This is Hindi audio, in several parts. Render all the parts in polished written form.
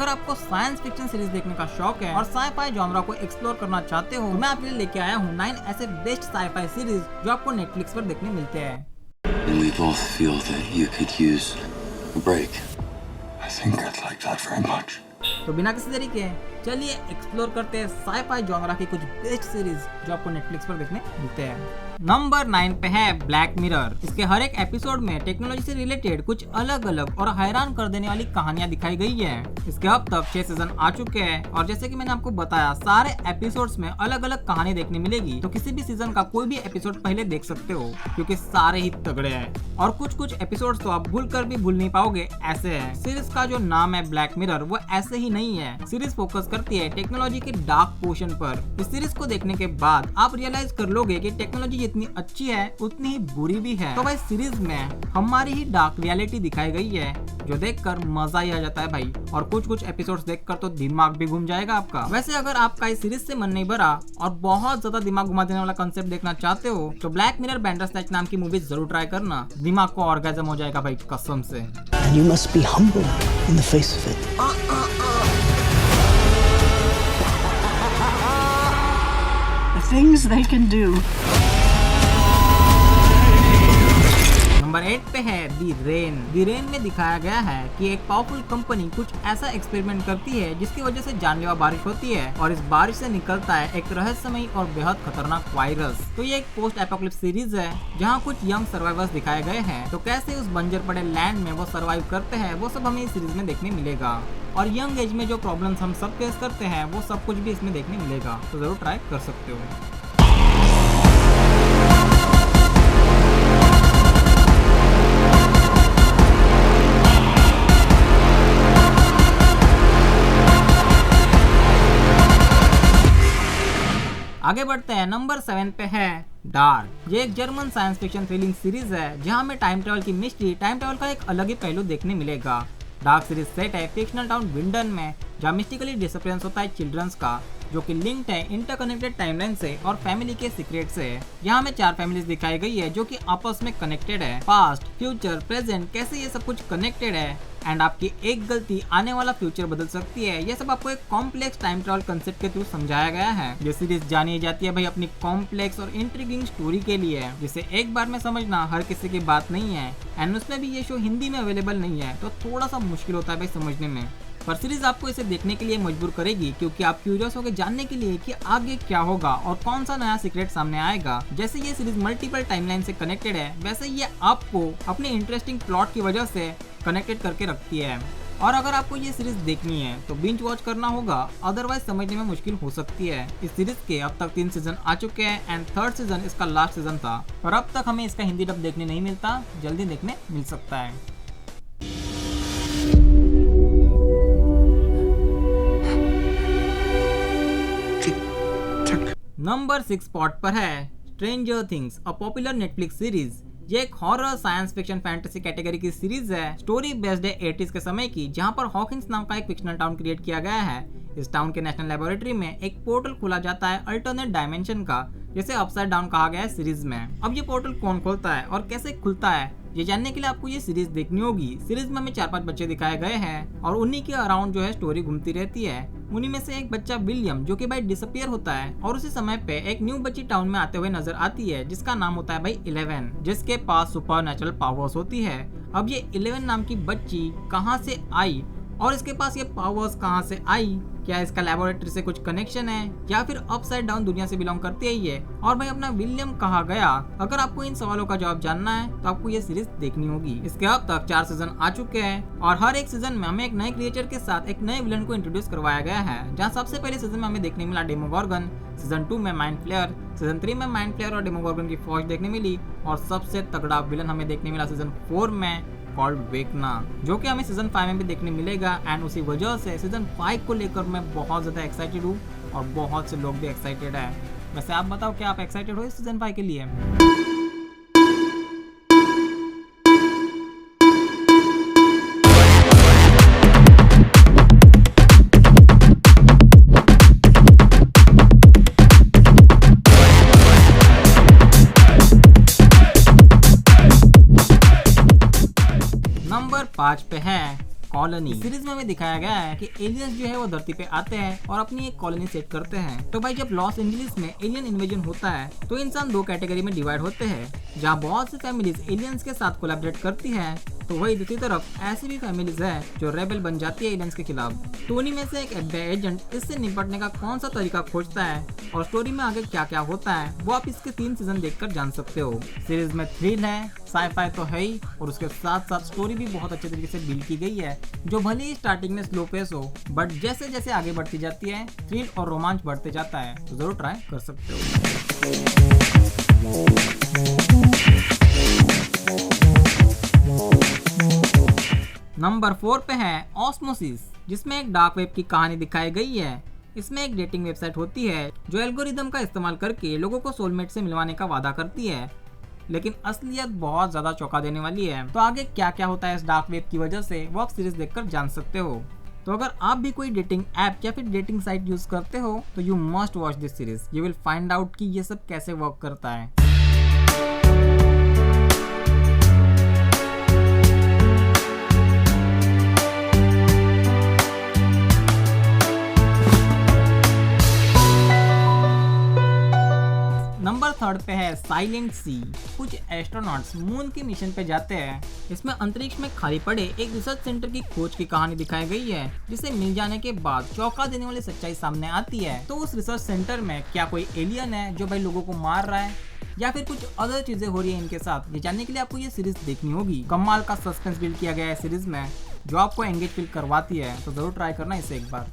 अगर आपको साइंस फिक्शन सीरीज देखने का शौक है और साई-फाई जॉनरा को एक्सप्लोर करना चाहते हो, तो मैं आपके लिए लेके आया हूँ 9 ऐसे बेस्ट साई-फाई सीरीज जो आपको नेटफ्लिक्स पर देखने मिलते हैं। We both feel that you could use a break. I think I'd like that very much. तो बिना किसी देरी के चलिए एक्सप्लोर करते हैं साई-फाई जॉनरा की कुछ बेस्ट सीरीज जो आपको नेटफ्लिक्स पर देखने मिलते हैं। नंबर 9 पे है ब्लैक मिरर। इसके हर एक एपिसोड में टेक्नोलॉजी से रिलेटेड कुछ अलग अलग और हैरान कर देने वाली कहानियां दिखाई गई है। इसके अब तक 6 सीजन आ चुके हैं और जैसे कि मैंने आपको बताया सारे एपिसोड्स में अलग अलग कहानी देखने मिलेगी, तो किसी भी सीजन का कोई भी एपिसोड पहले देख सकते हो क्योंकि सारे ही तगड़े हैं और कुछ एपिसोड्स तो आप भूल कर भी भूल नहीं पाओगे ऐसे है। सीरीज का जो नाम है ब्लैक मिरर वो ऐसे ही नहीं है। सीरीज फोकस करती है टेक्नोलॉजी के डार्क पोर्शन पर। इस सीरीज को देखने के बाद आप रियलाइज कर लोगे कि टेक्नोलॉजी जितनी अच्छी है उतनी ही बुरी भी है। तो भाई सीरीज में हमारी ही डार्क रियलिटी दिखाई गई है जो देखकर मजा ही आ जाता है भाई, और कुछ एपिसोड्स देखकर तो दिमाग भी घूम जाएगा आपका। वैसे अगर आपका इस सीरीज से मन नहीं भरा और बहुत ज्यादा दिमाग घुमा देने वाला कंसेप्ट देखना चाहते हो तो ब्लैक मिरर बैंडरस्नैच नाम की मूवी जरूर ट्राई करना। दिमाग को ऑर्गेजम हो जाएगा भाई कसम से। And you must be humble in the face of it. The things they can do. Number 8 पे है दी रेन। दी रेन में दिखाया गया है कि एक पावरफुल कंपनी कुछ ऐसा एक्सपेरिमेंट करती है जिसकी वजह से जानलेवा बारिश होती है और इस बारिश से निकलता है एक रहस्यमयी और बेहद खतरनाक वायरस। तो ये एक पोस्ट एपोकलिप्स सीरीज है जहाँ कुछ यंग सर्वाइवर्स दिखाए गए हैं। तो कैसे उस बंजर पड़े लैंड में वो सर्वाइव करते हैं वो सब हमें इस सीरीज में देखने मिलेगा और यंग एज में जो प्रॉब्लम्स हम सब फेस करते हैं वो सब कुछ भी इसमें देखने मिलेगा। तो जरूर ट्राई कर सकते हो। आगे बढ़ते हैं। नंबर 7 पे है डार्क। ये एक German science fiction thrilling series है जहां हमें टाइम ट्रेवल की मिस्ट्री, टाइम ट्रेवल का एक अलग ही पहलू देखने मिलेगा। डार्क सीरीज सेट है फिक्शनल टाउन विंडन में जहाँ मिस्टिकली डिसअपीयरेंस होता है चिल्ड्रंस का जो कि लिंक्ड है इंटरकनेक्टेड टाइमलाइन से और फैमिली के सीक्रेट से। यहाँ हमें 4 फैमिलीज दिखाई गई है जो कि आपस में कनेक्टेड है। पास्ट, फ्यूचर, प्रेजेंट कैसे ये सब कुछ कनेक्टेड है एंड आपकी एक गलती आने वाला फ्यूचर बदल सकती है। ये सब आपको एक कॉम्प्लेक्स टाइम ट्रेवल कंसेप्ट के थ्रू समझाया गया है। ये सीरीज जानी जाती है भाई अपनी कॉम्प्लेक्स और इंट्रिगिंग स्टोरी के लिए जिसे एक बार में समझना हर किसी की बात नहीं है एंड उसमें भी ये शो हिंदी में अवेलेबल नहीं है तो थोड़ा सा मुश्किल होता है भाई समझने में। पर सीरीज आपको इसे देखने के लिए मजबूर करेगी क्योंकि आप क्यूरियस होकर जानने के लिए कि आगे क्या होगा और कौन सा नया सीक्रेट सामने आएगा। जैसे ये सीरीज मल्टीपल टाइमलाइन से कनेक्टेड है वैसे ये आपको अपने इंटरेस्टिंग प्लॉट की वजह से कनेक्टेड करके रखती है। और अगर आपको ये सीरीज देखनी है तो बिंज वॉच करना होगा, अदरवाइज समझने में मुश्किल हो सकती है। इस सीरीज के अब तक 3 सीजन आ चुके हैं एंड 3rd सीजन इसका लास्ट सीजन था और अब तक हमें इसका हिंदी डब देखने नहीं मिलता, जल्दी देखने मिल सकता है। नंबर 6 स्पॉट पर है stranger things, a popular Netflix series. ये एक horror science fiction fantasy category की सीरीज है। स्टोरी बेस्ड है 80s के समय की जहां पर हॉकिंस नाम का एक फिक्शनल टाउन क्रिएट किया गया है। इस टाउन के नेशनल लेबोरेटरी में एक पोर्टल खोला जाता है अल्टरनेट डायमेंशन का, जिसे अपसाइड डाउन कहा गया है सीरीज में। अब ये पोर्टल कौन खोलता है और कैसे खुलता है ये जानने के लिए आपको ये सीरीज देखनी होगी। सीरीज में हमें 4-5 बच्चे दिखाए गए हैं और उन्हीं के अराउंड जो है स्टोरी घूमती रहती है। उन्हीं में से एक बच्चा विलियम जो कि भाई डिसअपियर होता है और उसी समय पे एक न्यू बच्ची टाउन में आते हुए नजर आती है जिसका नाम होता है भाई 11 जिसके पास सुपर नेचुरल पावर्स होती है। अब ये 11 नाम की बच्ची कहाँ से आई और इसके पास ये पावर्स कहाँ से आई, क्या इसका लेबोरेटरी से कुछ कनेक्शन है या फिर अपसाइड डाउन दुनिया से बिलोंग करती है ये, और भाई अपना विलियम कहाँ गया। अगर आपको इन सवालों का जवाब जानना है तो आपको ये सीरीज देखनी होगी। इसके अब तक 4 सीजन आ चुके हैं और हर एक सीजन में हमें एक नए क्रिएचर के साथ एक नए विलन को इंट्रोड्यूस करवाया गया है। जहाँ सबसे पहले सीजन में हमें देखने मिला डेमोगोर्गन, सीजन 2 में माइंड फ्लेयर, सीजन 3 में माइंड फ्लेयर और डेमोगोर्गन की फौज देखने मिली और सबसे तगड़ा विलन हमें देखने मिला सीजन 4 में कॉल्ड वेकना, जो कि हमें सीजन 5 में भी देखने मिलेगा। एंड उसी वजह से सीजन 5 को लेकर मैं बहुत ज्यादा एक्साइटेड हूँ और बहुत से लोग भी एक्साइटेड है। वैसे आप बताओ क्या आप एक्साइटेड हो इस सीजन 5 के लिए? नंबर 5 पे है कॉलोनी। सीरीज में हमें दिखाया गया है कि एलियंस जो है वो धरती पे आते हैं और अपनी एक कॉलोनी सेट करते हैं। तो भाई जब लॉस एंजलिस में एलियन इन्वेजन होता है तो इंसान दो कैटेगरी में डिवाइड होते हैं, जहाँ बहुत सी फैमिलीज एलियंस के साथ कोलैबोरेट करती है, तो वही दूसरी तरफ ऐसी भी फैमिलीज है जो रेबेल बन जाती है एलियंस के खिलाफ। तो उन्हीं में से एक FBI एजेंट इससे निपटने का कौन सा तरीका खोजता है और स्टोरी में आगे क्या क्या होता है वो आप इसके 3 सीजन देखकर जान सकते हो। सीरीज में थ्रिल है, साईफाई तो है ही, और उसके साथ साथ स्टोरी भी बहुत अच्छे तरीके से बिल्ड की गई है, जो भले ही स्टार्टिंग में स्लो पेस हो बट जैसे जैसे आगे बढ़ती जाती है थ्रिल और रोमांच बढ़ते जाता है, तो जरूर ट्राई कर सकते हो। नंबर 4 पे है ऑस्मोसिस, जिसमें एक डार्क वेब की कहानी दिखाई गई है। इसमें एक डेटिंग वेबसाइट होती है जो एल्गोरिदम का इस्तेमाल करके लोगों को सोलमेट से मिलवाने का वादा करती है, लेकिन असलियत बहुत ज्यादा चौंका देने वाली है। तो आगे क्या क्या होता है इस डार्क वेब की वजह से वो आप सीरीज देखकर जान सकते हो। तो अगर आप भी कोई डेटिंग ऐप या फिर डेटिंग साइट यूज करते हो तो you must watch this series. You will find out कि ये सब कैसे वर्क करता है। नंबर 3 पे है साइलेंट सी। कुछ एस्ट्रोनॉट्स मून के मिशन पे जाते हैं। इसमें अंतरिक्ष में खाली पड़े एक रिसर्च सेंटर की खोज की कहानी दिखाई गई है, जिसे मिल जाने के बाद चौंका देने वाली सच्चाई सामने आती है। तो उस रिसर्च सेंटर में क्या कोई एलियन है जो भाई लोगों को मार रहा है, या फिर कुछ अदर चीजें हो रही है इनके साथ, ये जानने के लिए आपको ये सीरीज देखनी होगी। कमाल का सस्पेंस बिल्ड किया गया है सीरीज में, जो आपको एंगेज फील करवाती है, तो जरूर ट्राई करना इसे एक बार।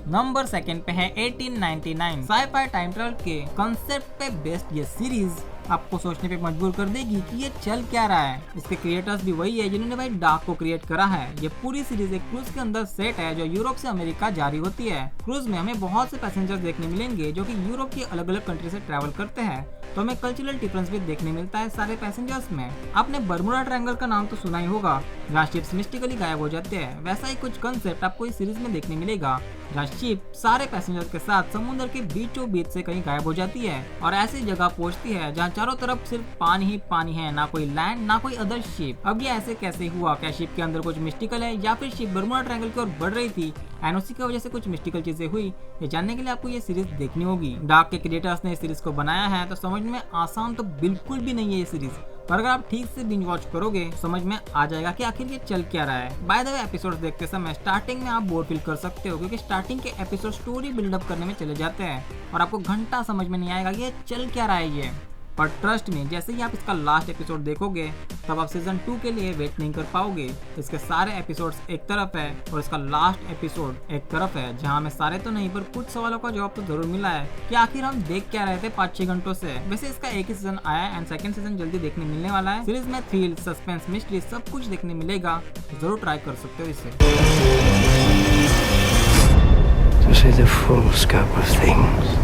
नंबर 2 पे है 1899। साईफाई टाइम ट्रैवल के कंसेप्ट पे बेस्ड ये सीरीज आपको सोचने पे मजबूर कर देगी कि ये चल क्या रहा है। इसके क्रिएटर्स भी वही है जिन्होंने भाई डार्क को क्रिएट करा है। ये पूरी सीरीज एक क्रूज के अंदर सेट है जो यूरोप से अमेरिका जारी होती है। क्रूज में हमें बहुत से पैसेंजर्स देखने मिलेंगे जो कि यूरोप की अलग अलग कंट्री से ट्रैवल करते हैं, तो हमें कल्चरल डिफरेंस भी देखने मिलता है सारे पैसेंजर्स में। आपने बर्मुडा ट्रायंगल का नाम तो सुना ही होगा, जहाँ शिप्स मिस्टिकली गायब हो जाते हैं। वैसा ही कुछ कंसेप्ट आपको इस सीरीज में देखने मिलेगा, जहाँ शिप सारे पैसेंजर्स के साथ समुद्र के बीचों बीच से कहीं गायब हो जाती है और ऐसी जगह पहुंचती है जहाँ चारों तरफ सिर्फ पानी ही पानी है, ना कोई लैंड ना कोई अदर शिप। अब ये ऐसे कैसे हुआ? क्या शिप के अंदर कुछ मिस्टिकल है या फिर शिप बर्मुडा ट्रायंगल की ओर बढ़ रही थी एंड उसी की वजह से कुछ मिस्टिकल चीजें हुई? ये जानने के लिए आपको ये सीरीज देखनी होगी। डार्क के क्रिएटर्स ने इस सीरीज को बनाया है, तो समझ में आसान तो बिल्कुल भी नहीं है ये सीरीज, पर अगर आप ठीक से बिंज वॉच करोगे समझ में आ जाएगा कि आखिर ये चल क्या रहा है। बाय द वे एपिसोड्स देखते समय स्टार्टिंग में आप बोर फील कर सकते हो, क्योंकि स्टार्टिंग के एपिसोड स्टोरी बिल्डअप करने में चले जाते हैं और आपको घंटा समझ में नहीं आएगा कि ये चल क्या रहा है ये। पर ट्रस्ट में जैसे ही आप इसका लास्ट एपिसोड देखोगे तब आप सीजन 2 के लिए वेट नहीं कर पाओगे। इसके सारे एपिसोड्स एक तरफ है और इसका लास्ट एपिसोड एक तरफ है, जहां हमें सारे तो नहीं पर कुछ सवालों का जवाब तो जरूर मिला है कि आखिर हम देख क्या रहे थे 5-6 घंटों से। वैसे इसका एक ही सीजन आया एंड सेकंड सीजन जल्दी देखने मिलने वाला है। सीरीज में थ्रिल, सस्पेंस, मिस्ट्री सब कुछ देखने मिलेगा, तो जरूर ट्राई कर सकते हो इसे। To see the full scope of things.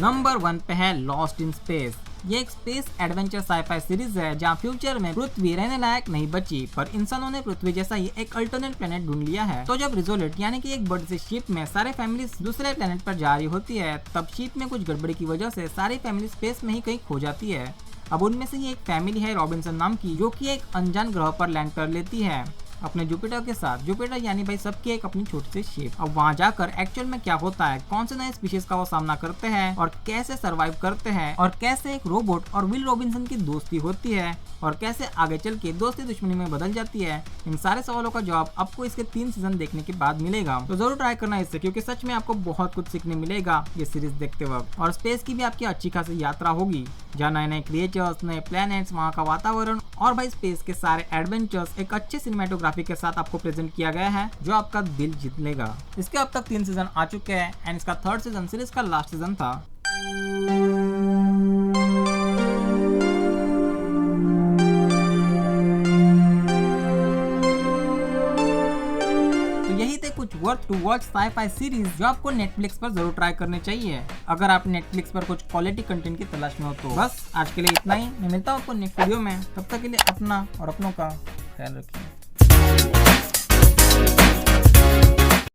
Number 1 पे है लॉस्ट इन स्पेस। ये एक स्पेस एडवेंचर साईफाई सीरीज है जहाँ फ्यूचर में पृथ्वी रहने लायक नहीं बची, पर इंसानों ने पृथ्वी जैसा ही एक अल्टरनेट प्लेनेट ढूंढ लिया है। तो जब रिजोलेट यानी कि एक बड़ी सी शिप में सारे फैमिली दूसरे प्लेनेट पर जा रही होती है, तब शिप में कुछ गड़बड़ी की वजह से सारी फैमिली स्पेस में ही कहीं खो जाती है। अब उनमें से ही एक फैमिली है रॉबिन्सन नाम की, जो कि एक अनजान ग्रह पर लैंड कर लेती है अपने जुपिटर के साथ। जुपिटर यानी भाई सबकी एक अपनी छोटी सी शिप। अब वहाँ जाकर एक्चुअल में क्या होता है, कौन से नए स्पीशीज का वो सामना करते हैं और कैसे सरवाइव करते हैं, और कैसे एक रोबोट और विल रॉबिन्सन की दोस्ती होती है और कैसे आगे चल के दोस्ती दुश्मनी में बदल जाती है, इन सारे सवालों का जवाब आपको इसके 3 सीजन देखने के बाद मिलेगा। तो जरूर ट्राई करना इससे, क्योंकि सच में आपको बहुत कुछ सीखने मिलेगा ये सीरीज देखते वक्त। और स्पेस की भी आपकी अच्छी खासी यात्रा होगी, जहाँ नए नए क्रिएचर्स, नए प्लैनेट्स, वहाँ का वातावरण और भाई स्पेस के सारे एडवेंचर्स एक अच्छे सिनेमेटोग्राफी के साथ आपको प्रेजेंट किया गया है, जो आपका दिल जीत लेगा। इसके अब तक 3 सीजन आ चुके हैं एंड इसका 3rd सीजन सीरीज का लास्ट सीजन था। कुछ worth to watch sci-fi series जो आपको नेटफ्लिक्स पर जरूर ट्राई करने चाहिए, अगर आप नेटफ्लिक्स पर कुछ क्वालिटी कंटेंट की तलाश में हो तो। बस आज के लिए इतना ही, मैं मिलता हूँ आपको नेक्स्ट वीडियो में। तब तक के लिए अपना और अपनों का ख्याल रखिए।